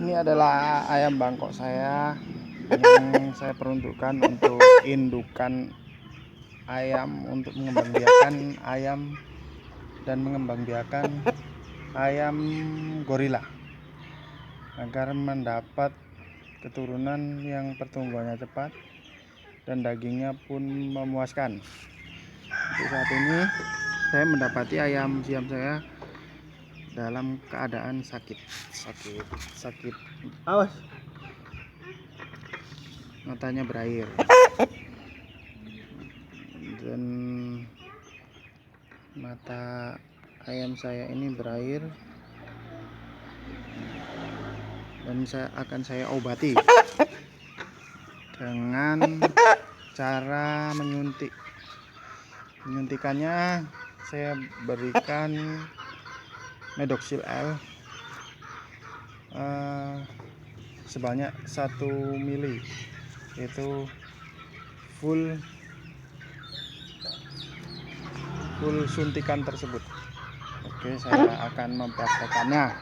Ini adalah ayam bangkok saya yang saya peruntukkan untuk indukan ayam, untuk mengembangbiakan ayam dan mengembangbiakan ayam gorila agar mendapat keturunan yang pertumbuhannya cepat dan dagingnya pun memuaskan. Untuk saat ini saya mendapati ayam siam saya dalam keadaan sakit. Awas, matanya berair dan mata ayam saya ini berair, dan saya obati dengan cara menyuntikannya. Saya berikan Medoxil L sebanyak 1 mili, yaitu full suntikan tersebut. Oke, saya akan mempraktekannya.